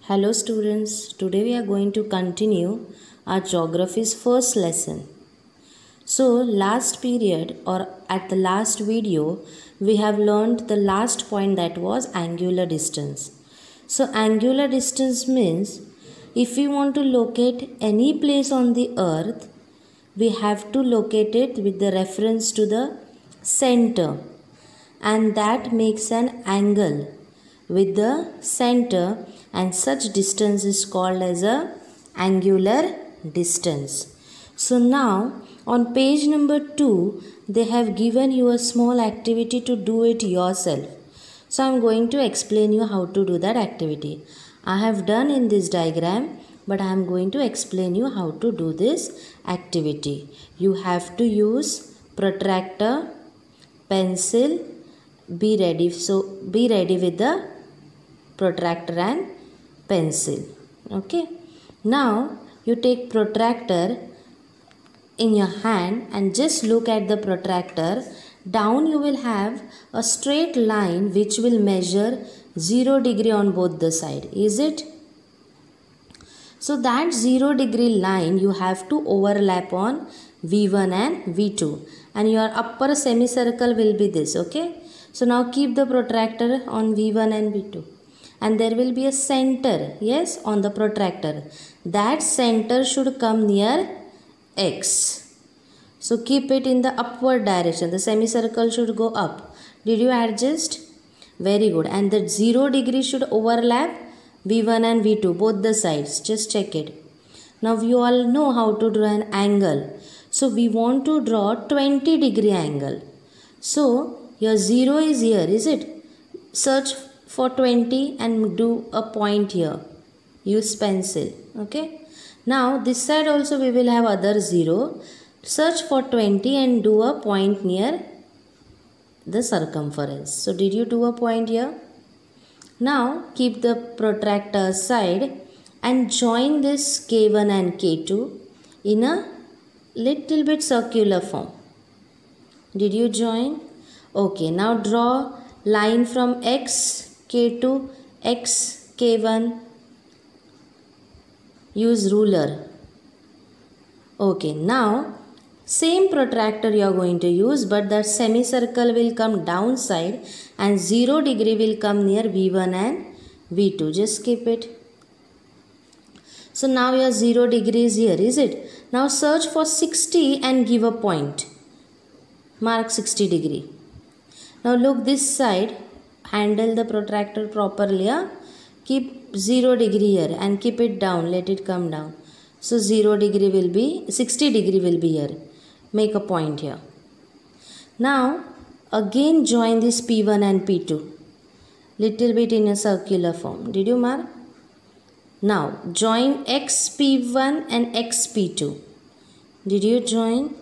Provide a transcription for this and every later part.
Hello students, today we are going to continue our geography's first lesson. So last period or at the last video we have learned the last point, that was angular distance. So angular distance means if we want to locate any place on the earth, we have to locate it with the reference to the center, and that makes an angle with the center, and such distance is called as a angular distance. So now on page number 2 they have given you a small activity to do it yourself. So I am going to explain you how to do that activity. I have done in this diagram, but I am going to explain you how to do this activity. You have to use protractor, pencil, be ready. So be ready with the protractor and pencil. Okay, now you take protractor in your hand and just look at the protractor. Down you will have a straight line which will measure 0 degree on both the side. Is it? So that 0 degree line you have to overlap on V1 and V2, and your upper semicircle will be this. Okay, so now keep the protractor on V1 and V2, and there will be a center, yes, on the protractor. That center should come near X. So keep it in the upward direction. The semicircle should go up. Did you adjust? Very good. And the 0 degree should overlap V1 and V2, both the sides. Just check it. Now you all know how to draw an angle. So we want to draw 20 degree angle. So your 0 is here, is it? Search for 20 and do a point here. Use pencil. Okay. Now this side also we will have other 0. Search for 20 and do a point near the circumference. So did you do a point here? Now keep the protractor aside and join this K1 and K2 in a little bit circular form. Did you join? Okay, now draw line from X, K2, X, K1. Use ruler. Okay, now same protractor you are going to use, but that semicircle will come downside and 0 degree will come near V1 and V2. Just keep it. So now your 0 degree is here, is it? Now search for 60 and give a point. Mark 60 degree. Now look this side. Handle the protractor properly. Yeah? Keep 0 degree here and keep it down. Let it come down. So 0 degree will be, 60 degree will be here. Make a point here. Now again join this P1 and P2. Little bit in a circular form. Did you mark? Now join XP1 and XP2. Did you join?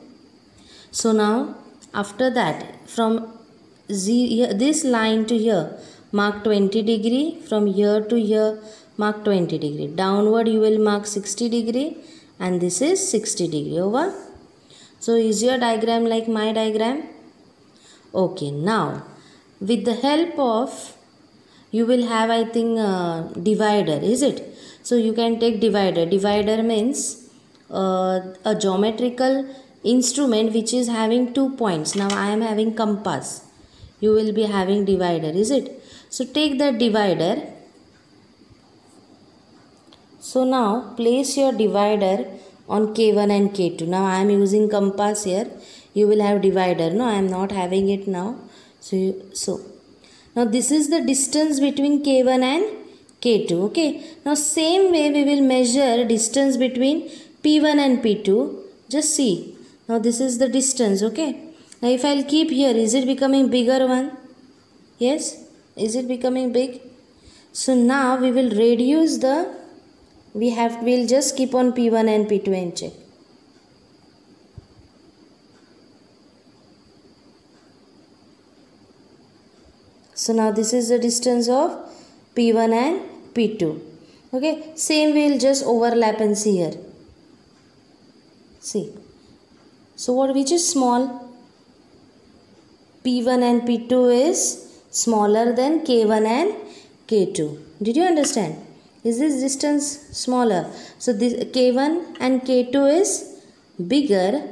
So now after that from this line to here, mark 20 degree. From here to here, mark 20 degree. Downward you will mark 60 degree, and this is 60 degree. Over. So is your diagram like my diagram? Okay, now with the help of, you will have, I think, divider, is it? So you can take divider. Divider means a geometrical instrument which is having 2 points. Now I am having compass. You will be having divider, is it? So take that divider. So now place your divider on K1 and K2. Now I am using compass here. You will have divider. No, I am not having it now. So now this is the distance between K1 and K2. Okay. Now same way we will measure distance between P1 and P2. Just see. Now this is the distance. Okay. Now if I will keep here, is it becoming bigger one? Yes. Is it becoming big? So now we will reduce the, we'll just keep on P1 and P2 and check. So now this is the distance of P1 and P2. Okay, same we'll just overlap and see here. See. So which is small? P1 and P2 is smaller than K1 and K2. Did you understand? Is this distance smaller? So this K1 and K2 is bigger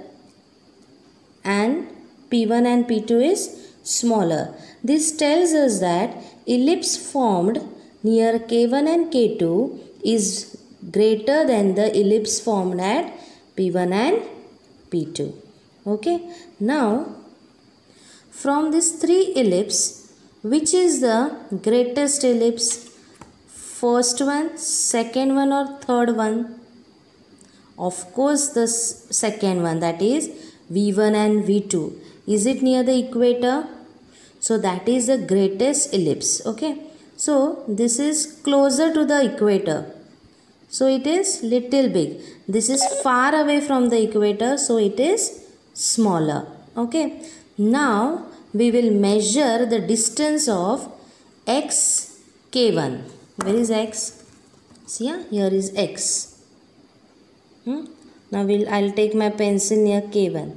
and P1 and P2 is smaller. This tells us that ellipse formed near K1 and K2 is greater than the ellipse formed at P1 and P2. Okay. Now from these three ellipse, which is the greatest ellipse? First one, second one, or third one? Of course the second one, that is V1 and V2. Is it near the equator? So that is the greatest ellipse. Okay. So this is closer to the equator. So it is little big. This is far away from the equator. So it is smaller. Okay. Now we will measure the distance of x K1. Where is x? See, here is x. Now I'll take my pencil near K1.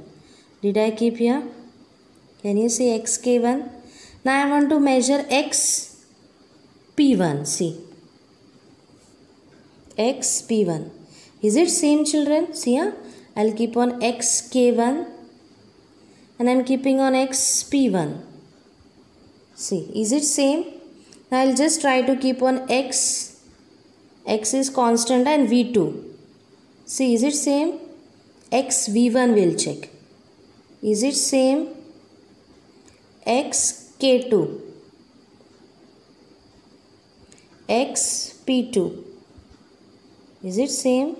Did I keep here? Can you see x K1? Now I want to measure x P1. See, x P1. Is it same, children? See, I'll keep on x K1 and I'm keeping on x P1. See, is it same? Now I'll just try to keep on x. X is constant and V2. See, is it same? X V1 will check. Is it same? X K2. X P2. Is it same?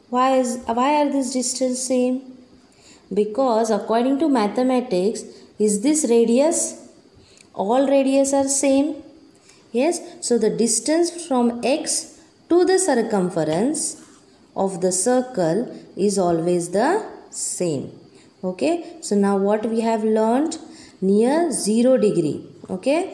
Why are this distance same? Because according to mathematics, is this radius? All radius are same. Yes. So the distance from x to the circumference of the circle is always the same. Okay. So now what we have learned? Near 0 degree. Okay.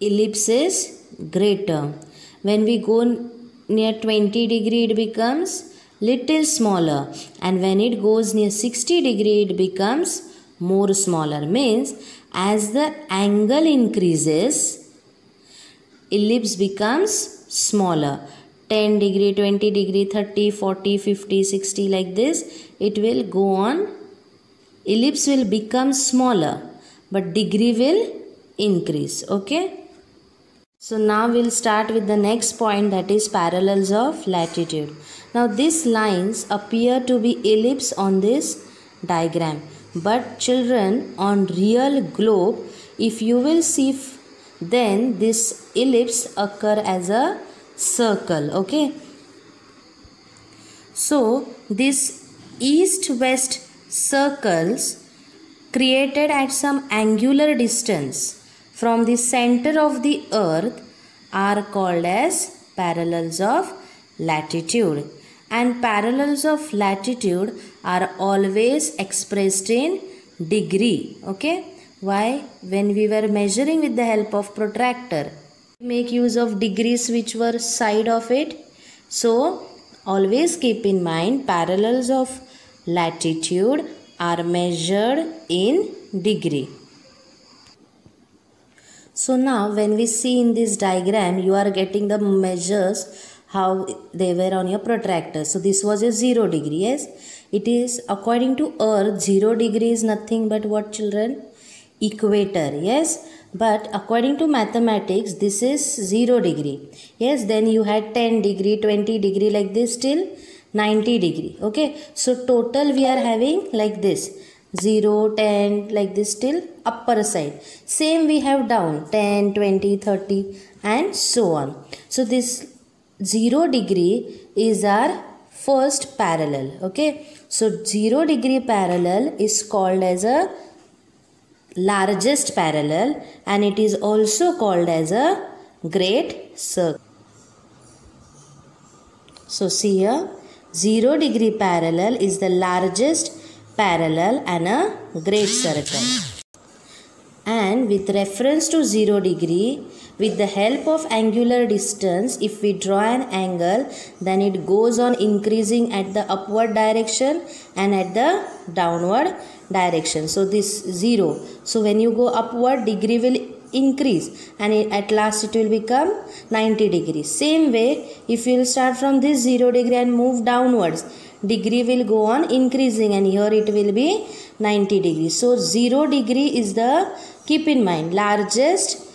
Ellipse is greater. When we go near 20 degree, it becomes little smaller, and when it goes near 60 degree, it becomes more smaller. Means as the angle increases, ellipse becomes smaller. 10 degree, 20 degree, 30, 40, 50, 60, like this it will go on. Ellipse will become smaller, but degree will increase. Okay. So now we'll start with the next point, that is parallels of latitude. Now these lines appear to be ellipse on this diagram, but children, on real globe, if you will see, then this ellipse occur as a circle. Okay. So this east-west circles created at some angular distance from the center of the earth are called as parallels of latitude, and parallels of latitude are always expressed in degree. Okay. Why? When we were measuring with the help of protractor, we make use of degrees which were side of it. So always keep in mind, parallels of latitude are measured in degree. So now when we see in this diagram, you are getting the measures how they were on your protractor. So this was a 0 degree. Yes, it is according to earth 0 degree is nothing but what, children? Equator. Yes, but according to mathematics this is 0 degree. Yes, then you had 10 degree, 20 degree, like this till 90 degree. Okay, so total we are having like this 0, 10, like this till upper side. Same we have down 10, 20, 30 and so on. So this 0 degree is our first parallel. Okay, so 0 degree parallel is called as a largest parallel, and it is also called as a great circle. So see here, 0 degree parallel is the largest parallel and a great circle. And with reference to 0 degree, with the help of angular distance, if we draw an angle, then it goes on increasing at the upward direction and at the downward direction. So this 0. So when you go upward, degree will increase, and at last it will become 90 degrees. Same way, if you will start from this 0 degree and move downwards, degree will go on increasing, and here it will be 90 degrees. So 0 degree is the, keep in mind, largest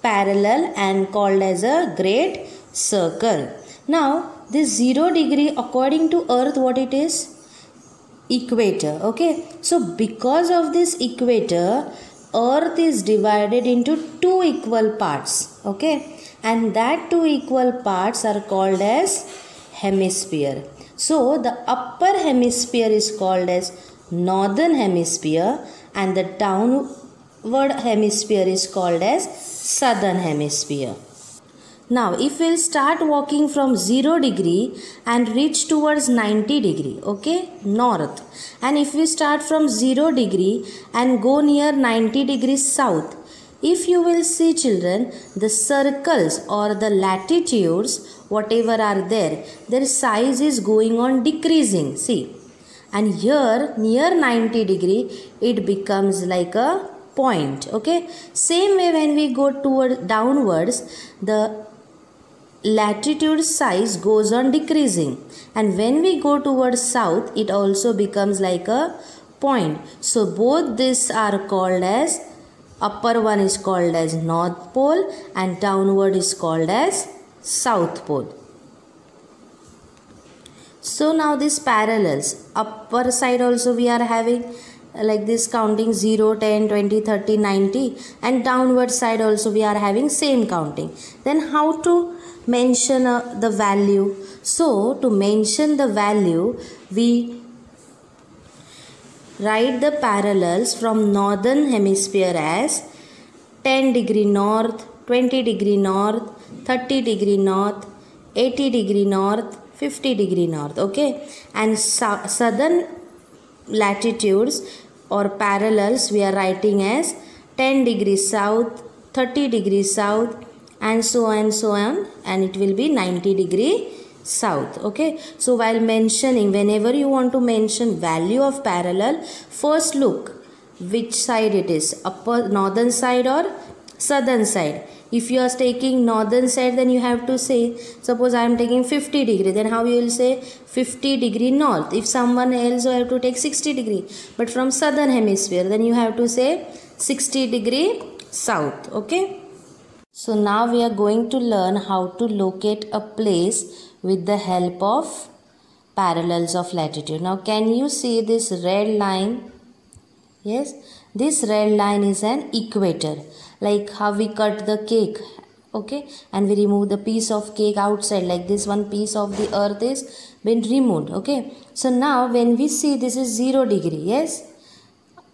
parallel and called as a great circle. Now this 0 degree according to earth, what it is? Equator. Okay, so because of this equator, earth is divided into two equal parts. Okay, and that two equal parts are called as hemisphere. So the upper hemisphere is called as northern hemisphere, and the downward hemisphere is called as southern hemisphere. Now if we'll start walking from 0 degree and reach towards 90 degree, okay, north, and if we start from 0 degree and go near 90 degrees south, if you will see children, the circles or the latitudes, whatever are there, their size is going on decreasing. See, and here near 90 degree it becomes like a point. Okay, same way when we go toward downwards, the latitude size goes on decreasing, and when we go towards south, it also becomes like a point. So both these are called as, upper one is called as north pole and downward is called as south pole. So now these parallels, upper side also we are having like this, counting 0, 10, 20, 30, 90, and downward side also we are having same counting. Then how to mention the value? So to mention the value, we write the parallels from northern hemisphere as 10 degree north, 20 degree north, 30 degree north, 80 degree north, 50 degree north. Okay, and southern latitudes or parallels we are writing as 10 degrees south, 30 degrees south, and so on, and it will be 90 degree south. Okay, so while mentioning, whenever you want to mention value of parallel, first look which side it is, upper northern side or southern side. If you are taking northern side, then you have to say, suppose I am taking 50 degree, then how you will say 50 degree north. If someone else will have to take 60 degree, but from southern hemisphere, then you have to say 60 degree south. Okay, so now we are going to learn how to locate a place with the help of parallels of latitude. Now can you see this red line? Yes, this red line is an equator, like how we cut the cake. Okay, and we remove the piece of cake outside, like this one piece of the earth is been removed. Okay, so now when we see this is 0 degree, yes,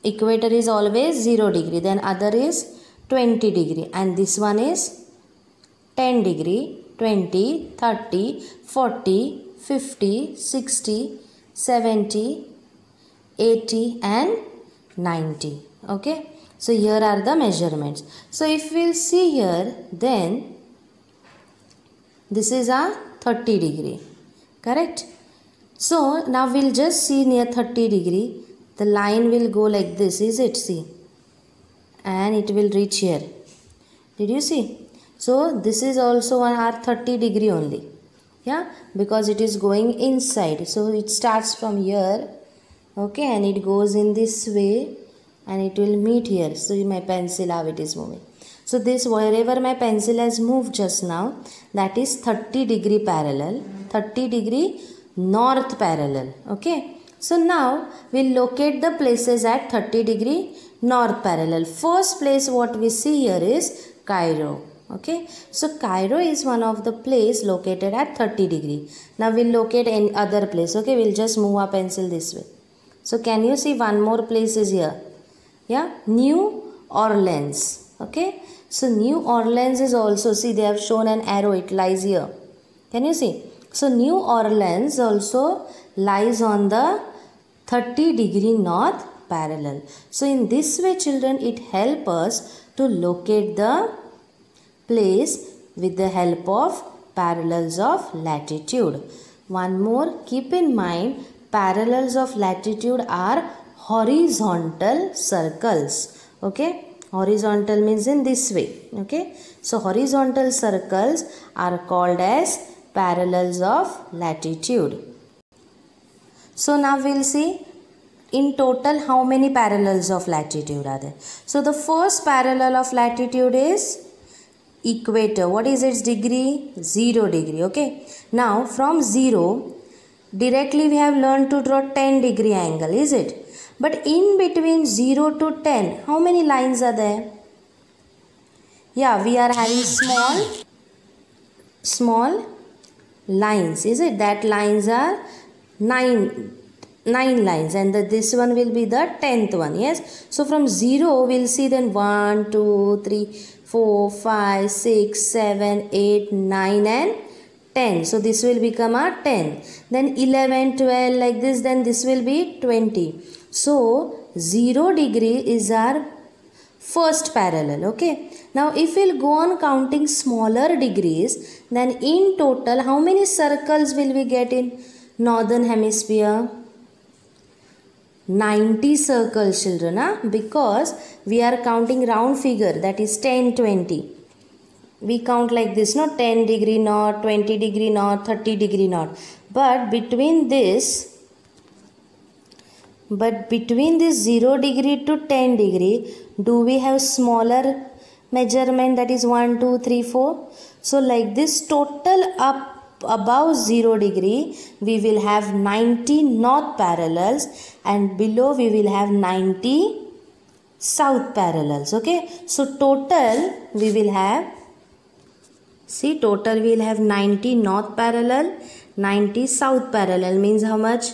equator is always 0 degree, then other is 20 degree, and this one is 10 degree, 20, 30, 40, 50, 60, 70, 80 and 90. Okay, so here are the measurements. So if we'll see here, then this is a 30 degree, correct? So now we'll just see near 30 degree, the line will go like this, is it? See, and it will reach here. Did you see? So this is also our 30 degree only, yeah, because it is going inside. So it starts from here, okay, and it goes in this way, and it will meet here. So my pencil, how it is moving. So this, wherever my pencil has moved just now, that is 30 degree parallel, 30 degree north parallel. Okay, so now we'll locate the places at 30 degree north parallel. First place what we see here is Cairo. Okay, so Cairo is one of the place located at 30 degree. Now we'll locate any other place. Okay, we'll just move our pencil this way. So can you see one more place is here? Yeah, New Orleans. Okay, so New Orleans is also, see, they have shown an arrow, it lies here. Can you see? So New Orleans also lies on the 30 degree north parallel. So in this way, children, it helps us to locate the place with the help of parallels of latitude. One more, keep in mind, parallels of latitude are horizontal circles. Okay, Horizontal means in this way. Okay, so horizontal circles are called as parallels of latitude. So now we'll see in total how many parallels of latitude are there. So the first parallel of latitude is equator. What is its degree? 0 degree. Okay, now from 0 directly we have learned to draw 10 degree angle, is it? But in between 0 to 10, how many lines are there? Yeah, we are having small lines, is it? That lines are 9 lines, and this one will be the 10th one. Yes, so from 0 we'll see then 1 2 3 4 5 6 7 8 9 and 10. So this will become a 10, then 11 12 like this, then this will be 20. So 0 degree is our first parallel. Okay, now if we'll go on counting smaller degrees, then in total how many circles will we get in northern hemisphere? 90 circles, children, because we are counting round figure, that is 10 20. We count like this, no, 10 degree north, 20 degree north, 30 degree north. But between this 0 degree to 10 degree, do we have smaller measurement, that is 1 2 3 4? So like this, total up above 0 degree we will have 90 north parallels, and below we will have 90 south parallels. Okay, so total we will have, see, total we will have 90 north parallel, 90 south parallel, means how much?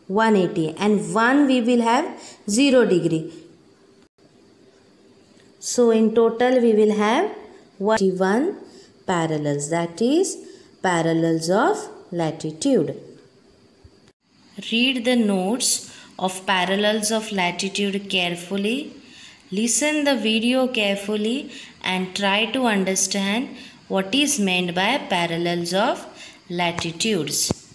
180, and 1 we will have 0 degree. So in total we will have 181 parallels, that is parallels of latitude. Read the notes of parallels of latitude carefully. Listen the video carefully and try to understand what is meant by parallels of latitudes.